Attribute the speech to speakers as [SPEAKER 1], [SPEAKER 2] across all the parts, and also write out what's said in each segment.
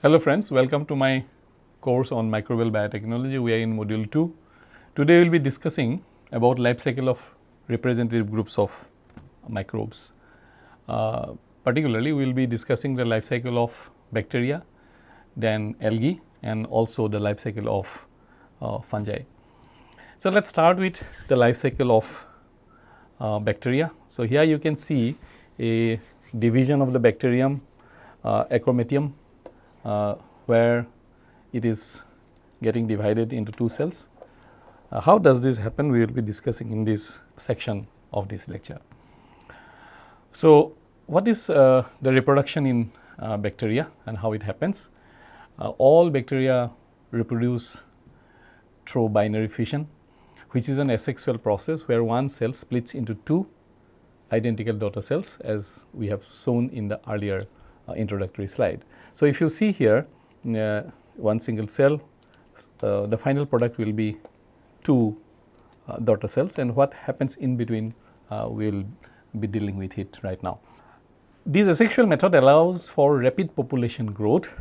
[SPEAKER 1] Hello friends, welcome to my course on Microbial Biotechnology. We are in module 2. Today we will be discussing about life cycle of representative groups of microbes. Particularly we will be discussing the life cycle of bacteria, then algae, and also the life cycle of fungi. So, let us start with the life cycle of bacteria. So, here you can see a division of the bacterium acromatium, where it is getting divided into two cells. How does this happen? We will be discussing in this section of this lecture. So, what is the reproduction in bacteria and how it happens? All bacteria reproduce through binary fission, which is an asexual process where one cell splits into two identical daughter cells, as we have shown in the earlier introductory slide. So, if you see here one single cell, the final product will be two daughter cells, and what happens in between we will be dealing with it right now. This asexual method allows for rapid population growth,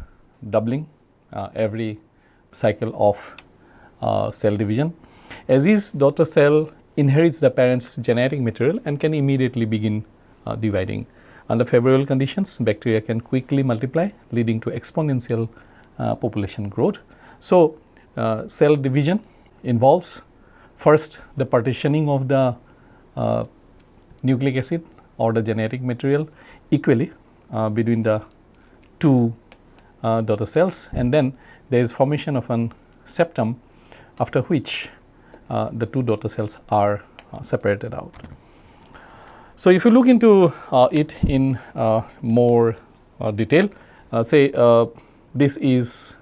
[SPEAKER 1] doubling every cycle of cell division, as each daughter cell inherits the parent's genetic material and can immediately begin dividing. Under favorable conditions, bacteria can quickly multiply, leading to exponential population growth. So, cell division involves first the partitioning of the nucleic acid or the genetic material equally between the two daughter cells, and then there is formation of an septum, after which the two daughter cells are separated out. So, if you look into it in more detail, say this is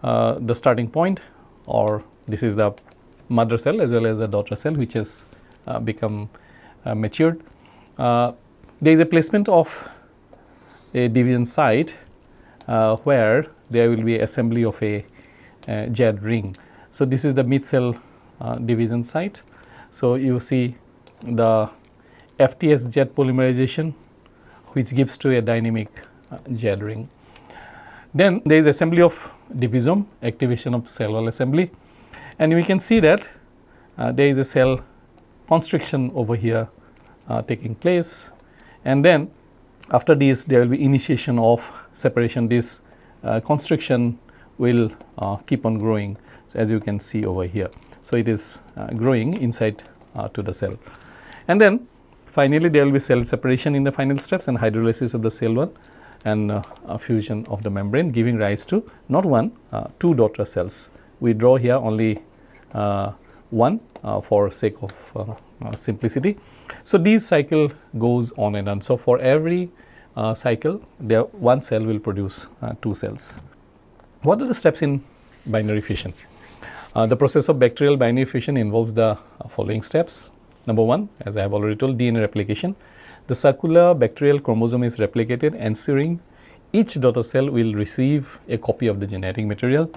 [SPEAKER 1] the starting point, or this is the mother cell as well as the daughter cell, which has become matured. There is a placement of a division site where there will be assembly of a jet ring. So, this is the mid cell division site. So, you see the FTS jet polymerization, which gives to a dynamic jet ring. Then there is assembly of divisome, activation of cell wall assembly, and we can see that there is a cell constriction over here taking place, and then after this there will be initiation of separation. This constriction will keep on growing, so as you can see over here. So, it is growing inside to the cell, and then finally there will be cell separation in the final steps and hydrolysis of the cell wall and fusion of the membrane, giving rise to not one, two daughter cells. We draw here only one for sake of simplicity. So, this cycle goes on and on. So, for every cycle there one cell will produce two cells. What are the steps in binary fission? The process of bacterial binary fission involves the following steps. Number 1, as I have already told, DNA replication. The circular bacterial chromosome is replicated, ensuring each daughter cell will receive a copy of the genetic material.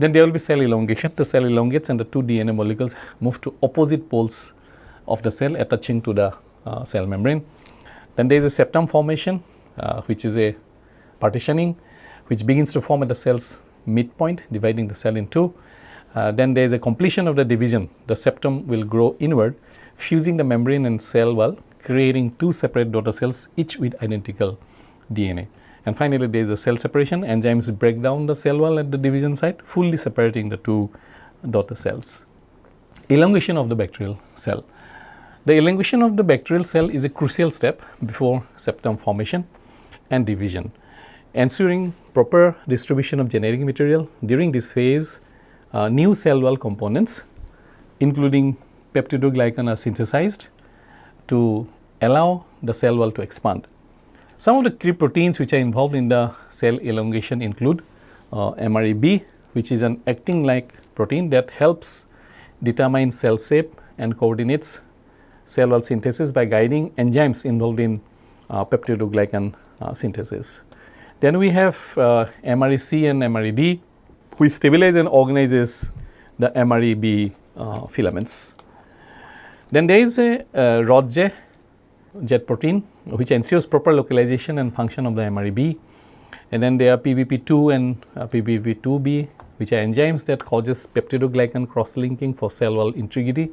[SPEAKER 1] Then there will be cell elongation. The cell elongates and the two DNA molecules move to opposite poles of the cell, attaching to the cell membrane. Then there is a septum formation, which is a partitioning, which begins to form at the cell's midpoint, dividing the cell in two. Then there is a completion of the division. The septum will grow inward, fusing the membrane and cell wall, creating two separate daughter cells, each with identical DNA. And finally, there is a cell separation. Enzymes break down the cell wall at the division site, fully separating the two daughter cells. Elongation of the bacterial cell. The elongation of the bacterial cell is a crucial step before septum formation and division, ensuring proper distribution of genetic material. During this phase, new cell wall components, including peptidoglycan, are synthesized to allow the cell wall to expand. Some of the key proteins which are involved in the cell elongation include MREB, which is an actin-like protein that helps determine cell shape and coordinates cell wall synthesis by guiding enzymes involved in peptidoglycan synthesis. Then we have MREC and MRED, which stabilize and organizes the MREB filaments. Then there is a RODJ jet protein, which ensures proper localization and function of the MREB. And then there are PBP2 and PBP2B, which are enzymes that causes peptidoglycan cross-linking for cell wall integrity.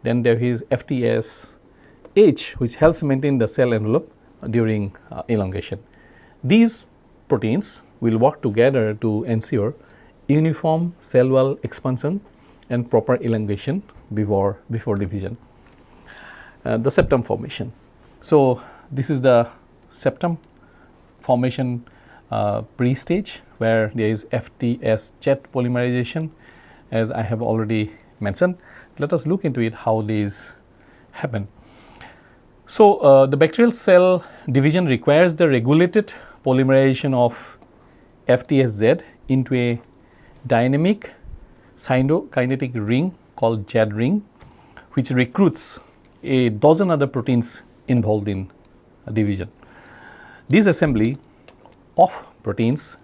[SPEAKER 1] Then there is FTSH, which helps maintain the cell envelope during elongation. These proteins will work together to ensure uniform cell wall expansion and proper elongation before division. The septum formation. So, this is the septum formation pre-stage, where there is FTSZ polymerization, as I have already mentioned. Let us look into it, how these happen. So, the bacterial cell division requires the regulated polymerization of FTSZ into a dynamic cytokinetic ring called Z ring, which recruits a dozen other proteins involved in division. This assembly of proteins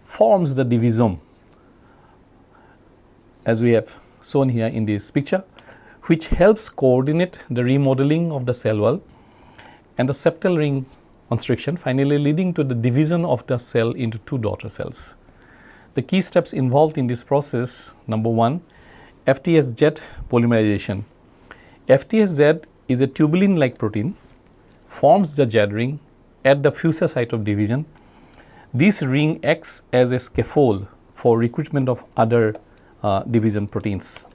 [SPEAKER 1] forms the divisome, as we have shown here in this picture, which helps coordinate the remodeling of the cell wall and the septal ring constriction, finally leading to the division of the cell into two daughter cells. The key steps involved in this process: number 1, FTSZ polymerization. FTSZ is a tubulin-like protein, forms the Z ring at the fusor site of division. This ring acts as a scaffold for recruitment of other division proteins.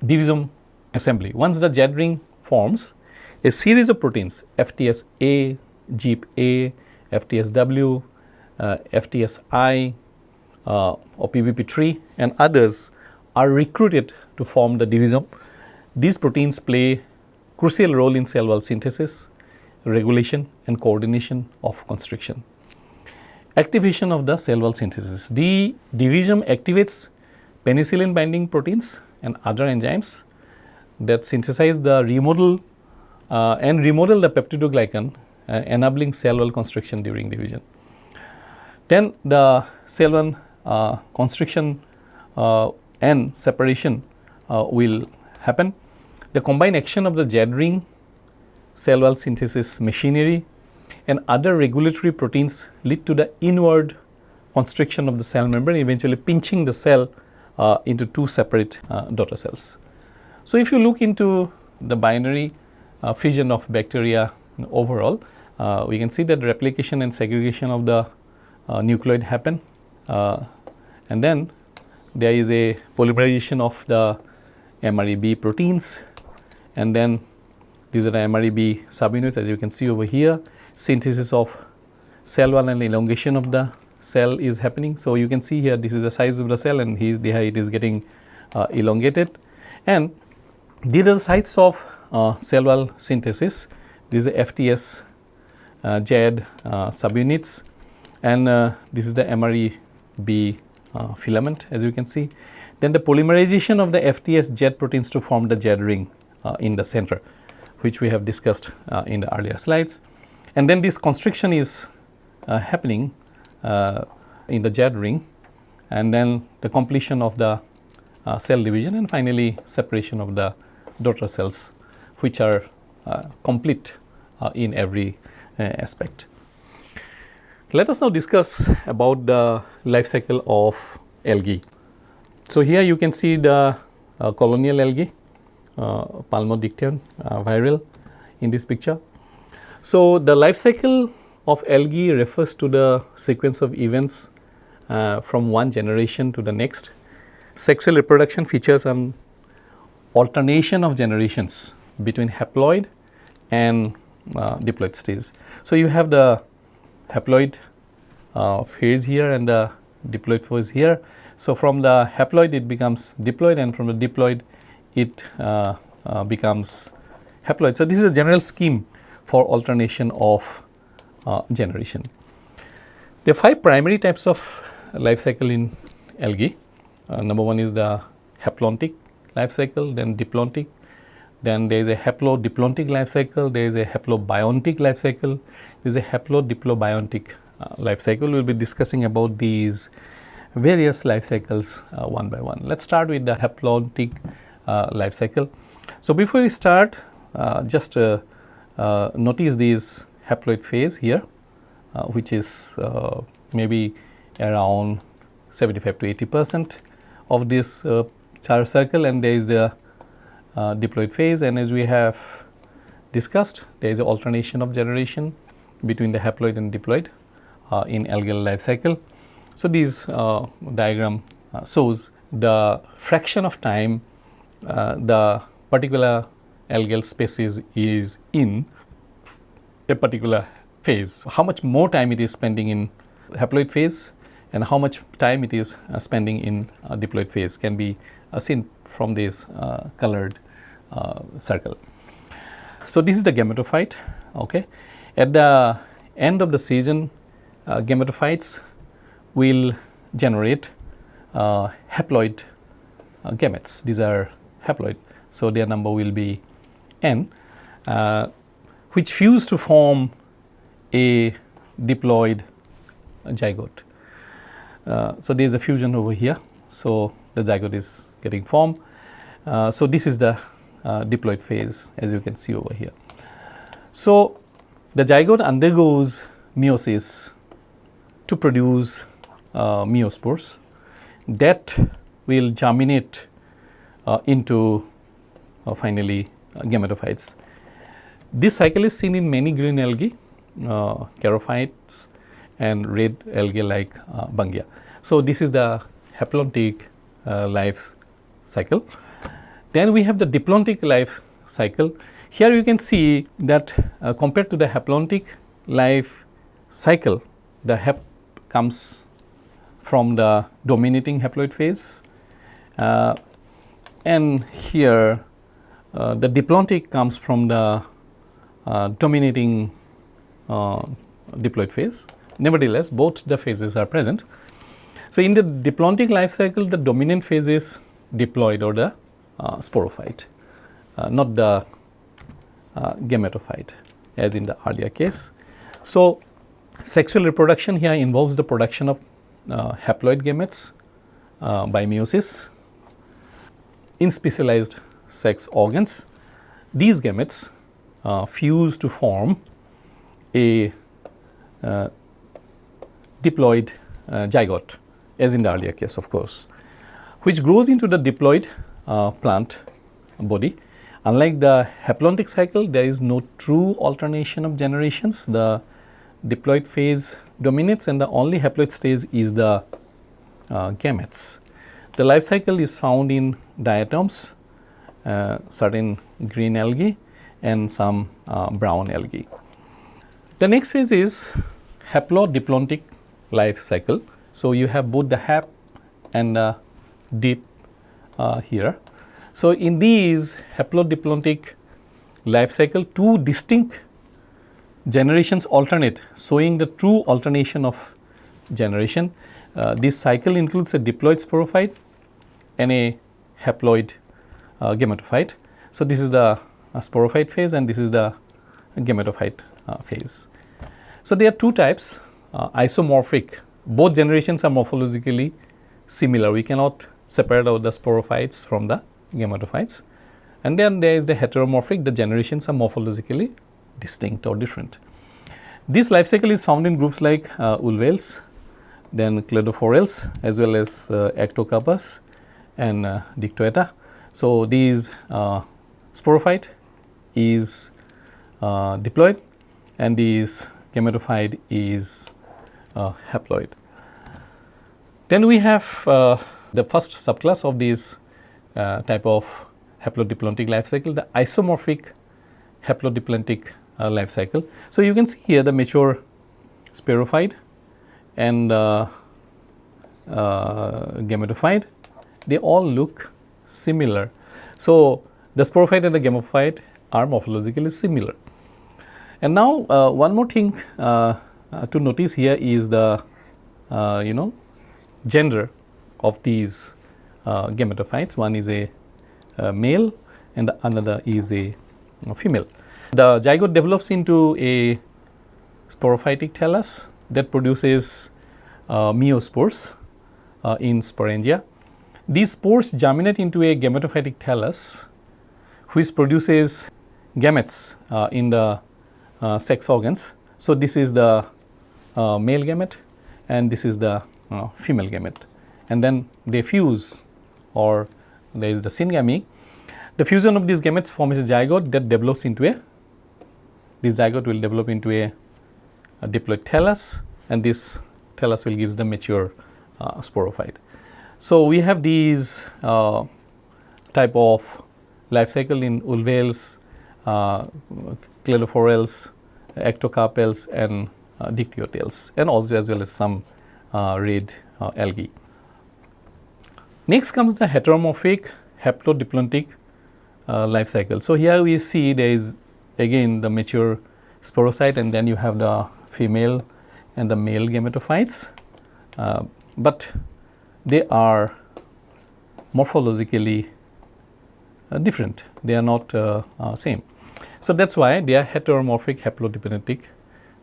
[SPEAKER 1] Divisome assembly. Once the Z ring forms, a series of proteins FTSA, GIP-A, FTSW, FTSI or PBP3 and others are recruited to form the divisome. These proteins play crucial role in cell wall synthesis, regulation and coordination of constriction. Activation of the cell wall synthesis. The divisome activates penicillin binding proteins and other enzymes that synthesize the remodel the peptidoglycan, enabling cell wall constriction during division. Then the cell wall constriction and separation will happen. The combined action of the Z ring, cell wall synthesis machinery and other regulatory proteins lead to the inward constriction of the cell membrane, eventually pinching the cell into two separate daughter cells. So, if you look into the binary fission of bacteria overall, we can see that replication and segregation of the nucleoid happen, and then there is a polymerization of the MREB proteins, and then these are the MREB subunits, as you can see over here. Synthesis of cell wall and elongation of the cell is happening. So, you can see here, this is the size of the cell and here it is getting elongated, and these are the sites of cell wall synthesis. This is the FTS Z subunits, and this is the MREB filament, as you can see. Then the polymerization of the FTS Z proteins to form the Z ring in the center, which we have discussed in the earlier slides. And then this constriction is happening in the Z ring, and then the completion of the cell division, and finally separation of the daughter cells, which are complete in every aspect. Let us now discuss about the life cycle of algae. So, here you can see the colonial algae, Palmodictyon viral in this picture. So, the life cycle of algae refers to the sequence of events from one generation to the next. Sexual reproduction features an alternation of generations between haploid and diploid stage. So, you have the haploid phase here and the diploid phase here. So, from the haploid it becomes diploid, and from the diploid it becomes haploid. So, this is a general scheme for alternation of generation. There are 5 primary types of life cycle in algae. Number 1 is the haplontic life cycle, then diplontic, then there is a haplodiplontic life cycle, there is a haplobiontic life cycle, there is a haplodiplobiontic life cycle. We will be discussing about these various life cycles one by one. Let us start with the haplontic life cycle. So, before we start, just notice this haploid phase here. which is maybe around 75 to 80% of this charge circle, and there is the diploid phase, and as we have discussed, there is an alternation of generation between the haploid and diploid in algal life cycle. So, this diagram shows the fraction of time the particular algal species is in a particular phase. How much more time it is spending in haploid phase and how much time it is spending in diploid phase can be seen from this colored circle. So, this is the gametophyte. Okay. At the end of the season, gametophytes will generate haploid gametes. These are haploid. So, their number will be n, which fuse to form a diploid zygote. So, there is a fusion over here. So, the zygote is getting formed. So, this is the diploid phase, as you can see over here. So, the zygote undergoes meiosis to produce meiospores that will germinate into finally gametophytes. This cycle is seen in many green algae, charophytes and red algae like bungia. So, this is the haplontic life cycle. Then we have the diplontic life cycle. Here you can see that compared to the haplontic life cycle, the hap comes from the dominating haploid phase, and here the diplontic comes from the dominating diploid phase. Nevertheless, both the phases are present. So, in the diplontic life cycle, the dominant phase is diploid or the sporophyte, not the gametophyte as in the earlier case. So, sexual reproduction here involves the production of haploid gametes by meiosis in specialized sex organs. These gametes fuse to form a diploid zygote, as in the earlier case of course, which grows into the diploid plant body. Unlike the haplontic cycle, there is no true alternation of generations. The diploid phase dominates and the only haploid stage is the gametes. The life cycle is found in diatoms, certain green algae and some brown algae. The next phase is haplodiplontic life cycle. So, you have both the hap and the dip here. So, in these haplodiplontic life cycle, two distinct generations alternate, showing the true alternation of generation. This cycle includes a diploid sporophyte and a haploid gametophyte. So, this is the sporophyte phase and this is the gametophyte phase. So, there are two types, isomorphic. Both generations are morphologically similar. We cannot separate out the sporophytes from the gametophytes. And then there is the heteromorphic. The generations are morphologically distinct or different. This life cycle is found in groups like ulvales, then cladophorales, as well as ectocarpus and dictoeta. So, these sporophyte is diploid and these gametophyte is haploid. Then we have the first subclass of this type of haplodiplontic life cycle, the isomorphic haplodiplontic life cycle. So, you can see here the mature sporophyte and gametophyte, they all look similar. So, the sporophyte and the gametophyte are morphologically similar. And now, one more thing to notice here is the gender of these gametophytes. One is a male and the another is a female. The zygote develops into a sporophytic thallus that produces meiospores in sporangia. These spores germinate into a gametophytic thallus which produces gametes in the sex organs. So, this is the male gamete, and this is the female gamete, and then they fuse, or there is the syngamy. The fusion of these gametes forms a zygote that develops into this zygote will develop into a diploid thallus, and this thallus will give the mature sporophyte. So, we have these type of life cycle in ulvales, cladophorales, ectocarpels, and dictyotales, and also as well as some red algae. Next comes the heteromorphic haplodiplontic life cycle. So, here we see there is again the mature sporocyte, and then you have the female and the male gametophytes, but they are morphologically different, they are not same. So, that is why they are heteromorphic haplodiplontic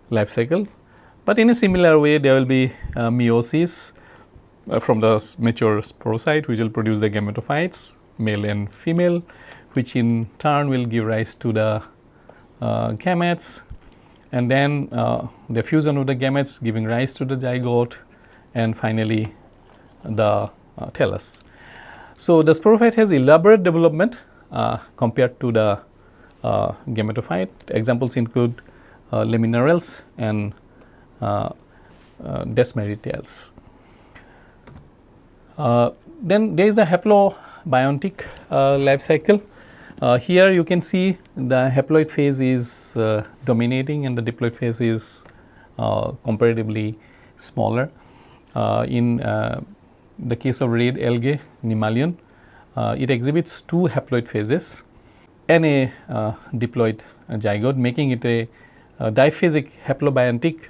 [SPEAKER 1] life cycle, but in a similar way there will be meiosis from the mature sporocyte, which will produce the gametophytes, male and female, which in turn will give rise to the gametes, and then the fusion of the gametes giving rise to the zygote, and finally the thallus. So, the sporophyte has elaborate development compared to the gametophyte. Examples include laminarels and desmeritales. Then there is a haplobiontic life cycle. Here you can see the haploid phase is dominating, and the diploid phase is comparatively smaller. In the case of red algae Nemalion, it exhibits two haploid phases and a diploid zygote, making it a diphasic haplobiontic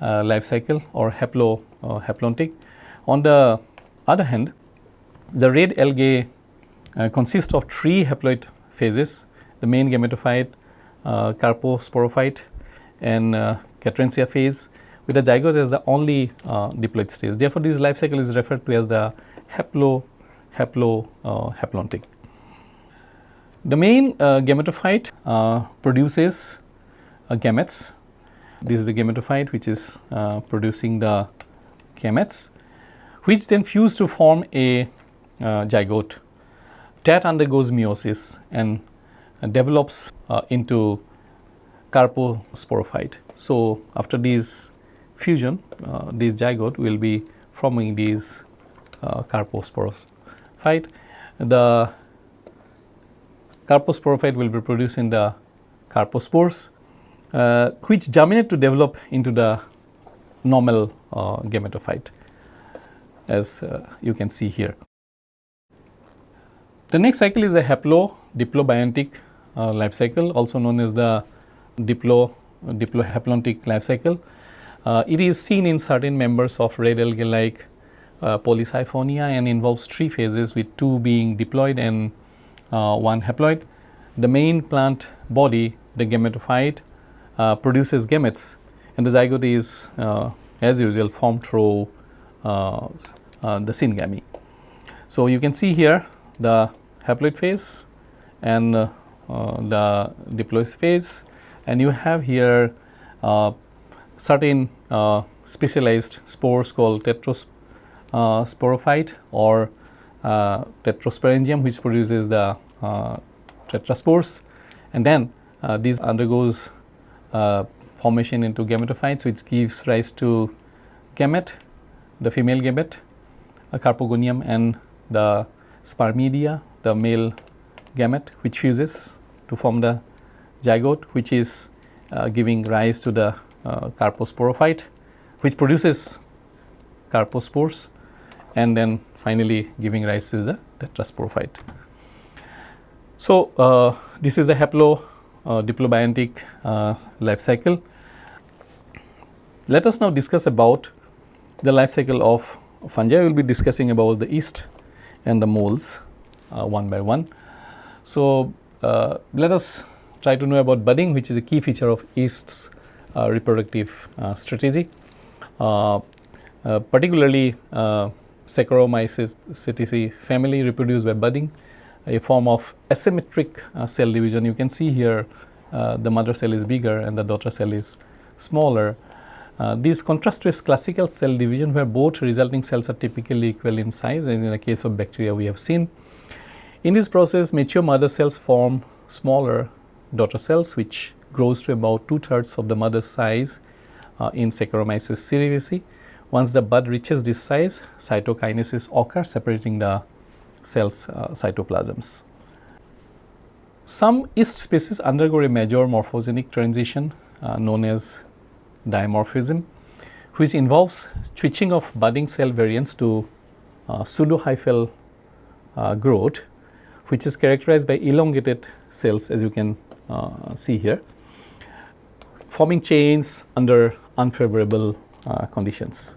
[SPEAKER 1] life cycle or haplontic. On the other hand, the red algae consists of three haploid phases: the main gametophyte, carposporophyte, and Catrencia phase, with the zygote as the only diploid stage. Therefore, this life cycle is referred to as the haplontic. The main gametophyte produces gametes. This is the gametophyte which is producing the gametes, which then fuse to form a zygote that undergoes meiosis and develops into carposporophyte. So, after this fusion, this zygote will be forming these carposporophyte. The carposporophyte will be producing the carpospores, which germinate to develop into the normal gametophyte, as you can see here. The next cycle is a haplobiontic life cycle, also known as the diplohaplontic life cycle. It is seen in certain members of red algae like Polysiphonia, and involves three phases, with two being diploid and one haploid. The main plant body, the gametophyte, produces gametes, and the zygote is as usual formed through the syngamy. So, you can see here the haploid phase and the diploid phase, and you have here certain specialized spores called tetrasporophyte or tetrasporangium, which produces the tetraspores, and then this undergoes formation into gametophytes, which gives rise to gamete, the female gamete, a carpogonium, and the spermidia, the male gamete, which fuses to form the zygote, which is giving rise to the carposporophyte, which produces carpospores, and then finally giving rise to the tetrasporophyte. So, this is the diplobiontic life cycle. Let us now discuss about the life cycle of fungi. We will be discussing about the yeast and the molds one by one. So, let us try to know about budding, which is a key feature of yeast's reproductive strategy. Particularly Saccharomyces family reproduce by budding, a form of asymmetric cell division. You can see here the mother cell is bigger and the daughter cell is smaller. These contrast with classical cell division where both resulting cells are typically equal in size, and in the case of bacteria we have seen. In this process, mature mother cells form smaller daughter cells which grows to about 2/3 of the mother size in Saccharomyces cerevisiae. Once the bud reaches this size, cytokinesis occurs separating the cell's cytoplasms. Some yeast species undergo a major morphogenic transition known as dimorphism, which involves switching of budding cell variants to pseudohyphal growth, which is characterized by elongated cells, as you can see here, forming chains under unfavorable conditions.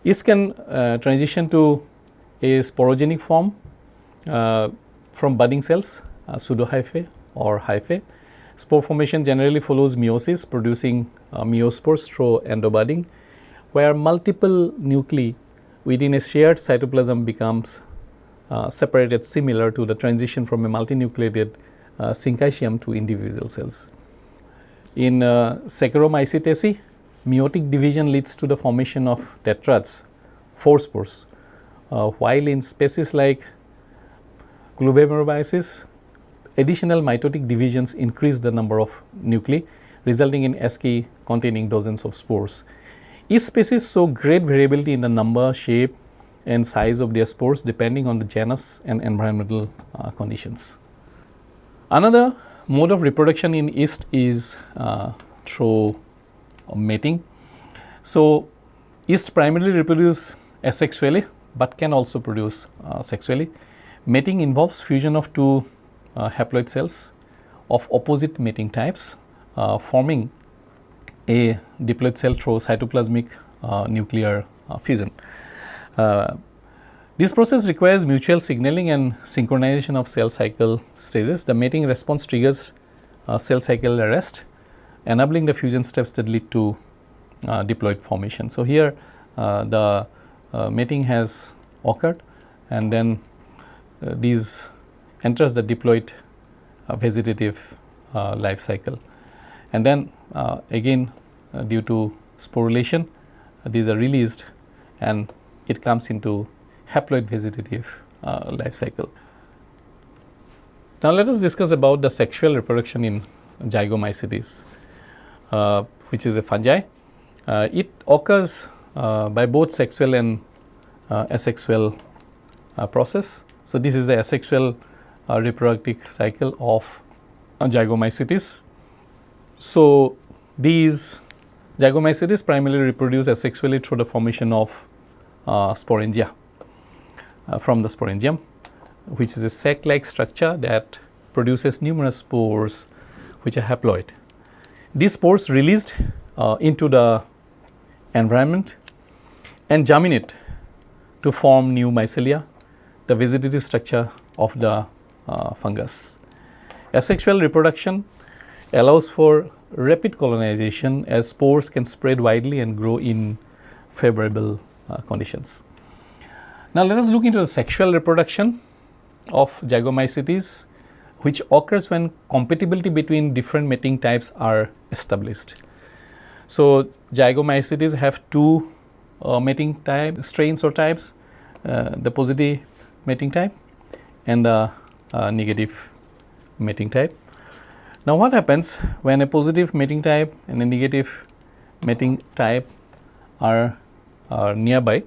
[SPEAKER 1] Yeast can transition to a sporogenic form from budding cells, pseudohyphae or hyphae. Spore formation generally follows meiosis, producing meiospores through endobudding, where multiple nuclei within a shared cytoplasm becomes separated, similar to the transition from a multinucleated syncytium to individual cells. In Saccharomycetaceae, meiotic division leads to the formation of tetrads, 4 spores, while in species like Guwahathi, additional mitotic divisions increase the number of nuclei, resulting in asci containing dozens of spores. Each species show great variability in the number, shape and size of their spores depending on the genus and environmental conditions. Another mode of reproduction in yeast is through mating. So, yeast primarily reproduce asexually, but can also produce sexually. Mating involves fusion of two haploid cells of opposite mating types, forming a diploid cell through cytoplasmic nuclear fusion. This process requires mutual signaling and synchronization of cell cycle stages. The mating response triggers cell cycle arrest, enabling the fusion steps that lead to diploid formation. So, here the mating has occurred, and then these enters the diploid vegetative life cycle, and then again due to sporulation these are released and it comes into haploid vegetative life cycle. Now, let us discuss about the sexual reproduction in Zygomycetes, which is a fungi. It occurs by both sexual and asexual process. So, this is the asexual reproductive cycle of Zygomycetes. So, these Zygomycetes primarily reproduce asexually through the formation of sporangia from the sporangium, which is a sac-like structure that produces numerous spores which are haploid. These spores released into the environment and germinate to form new mycelia, the vegetative structure of the fungus. Asexual reproduction allows for rapid colonization as spores can spread widely and grow in favorable conditions. Now, let us look into the sexual reproduction of Zygomycetes, which occurs when compatibility between different mating types are established. So, Zygomycetes have two mating type strains or types, the positive mating type and the negative mating type. Now, what happens when a positive mating type and a negative mating type are nearby?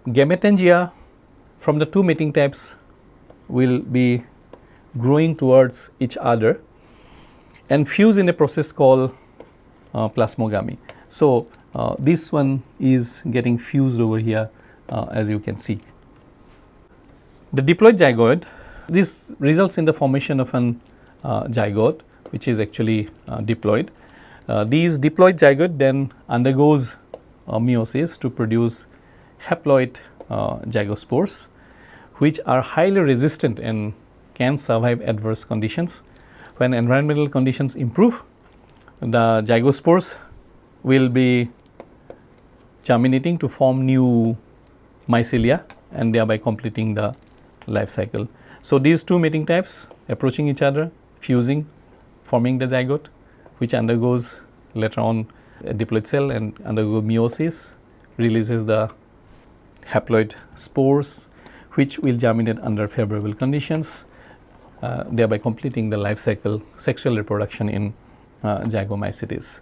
[SPEAKER 1] Gametangia from the two mating types will be growing towards each other and fuse in a process called plasmogamy. So, this one is getting fused over here as you can see. The diploid zygote, this results in the formation of an zygote which is actually diploid. These diploid zygote then undergoes meiosis to produce haploid zygospores, which are highly resistant and can survive adverse conditions. When environmental conditions improve, the zygospores will be germinating to form new mycelia and thereby completing the life cycle. So, these two mating types approaching each other, fusing, forming the zygote, which undergoes later on a diploid cell and undergo meiosis, releases the haploid spores, which will germinate under favorable conditions, thereby completing the life cycle sexual reproduction in zygomycetes.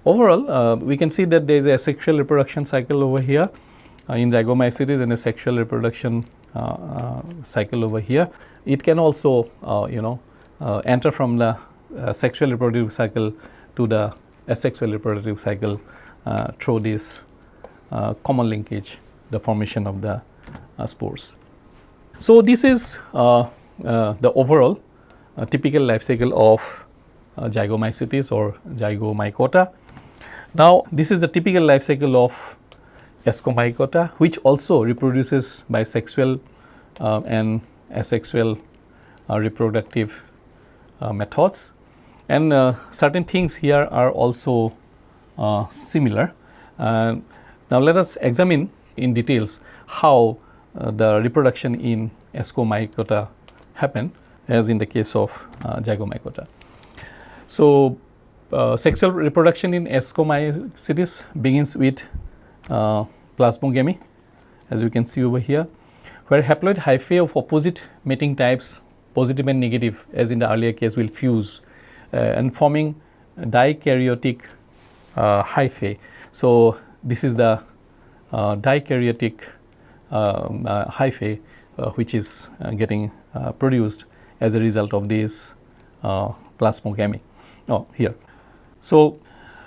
[SPEAKER 1] Overall, we can see that there is a sexual reproduction cycle over here in zygomycetes and a sexual reproduction cycle over here. It can also enter from the sexual reproductive cycle to the asexual reproductive cycle through this common linkage, the formation of the spores. So, this is the overall typical life cycle of zygomycetes or zygomycota. Now, this is the typical life cycle of ascomycota, which also reproduces by sexual and asexual reproductive methods, and certain things here are also similar. Now, let us examine in details how the reproduction in ascomycota happen, as in the case of zygomycota. So, sexual reproduction in ascomycetes begins with plasmogamy, as you can see over here, where haploid hyphae of opposite mating types, positive and negative, as in the earlier case, will fuse and forming dikaryotic hyphae. So, this is the dikaryotic hyphae which is getting produced as a result of this plasmogamy. Here. So,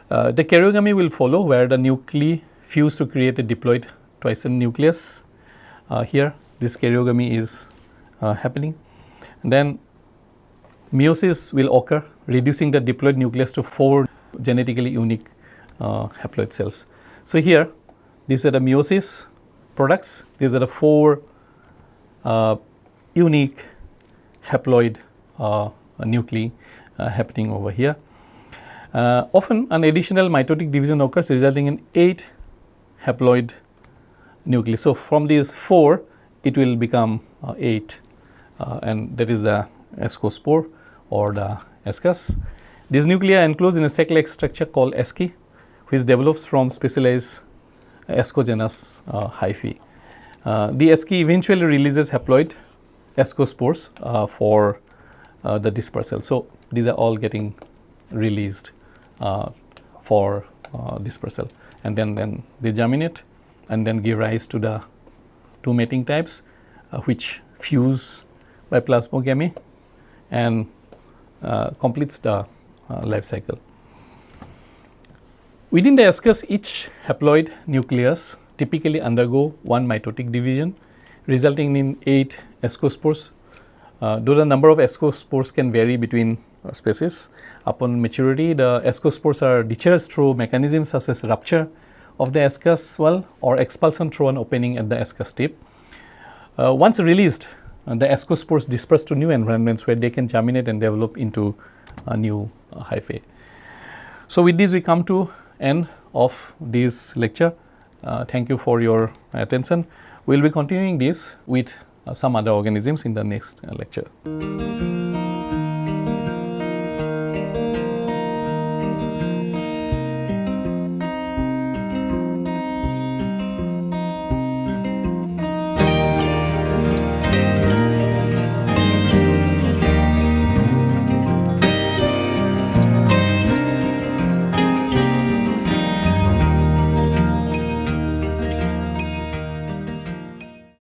[SPEAKER 1] the karyogamy will follow, where the nuclei fuse to create a diploid twisted nucleus. Here this karyogamy is happening, and then meiosis will occur, reducing the diploid nucleus to 4 genetically unique haploid cells. So, here these are the meiosis products, these are the 4 unique haploid nuclei happening over here. Often an additional mitotic division occurs, resulting in 8 haploid nuclei. So, from these 4 it will become 8, and that is the ascospore or the ascus. These nuclei are enclosed in a sac-like structure called asci, which develops from specialized ascogenous hyphae. The asci eventually releases haploid ascospores for the dispersal. So, these are all getting released for dispersal, and then they germinate and then give rise to the 2 mating types which fuse by plasmogamy and completes the life cycle. Within the ascus, each haploid nucleus typically undergo 1 mitotic division, resulting in 8 ascospores. Though the number of ascospores can vary between species, upon maturity the ascospores are discharged through mechanisms such as rupture of the ascus wall or expulsion through an opening at the ascus tip. Once released, the ascospores disperse to new environments where they can germinate and develop into a new hyphae. So, with this we come to end of this lecture. Thank you for your attention. We will be continuing this with some other organisms in the next lecture.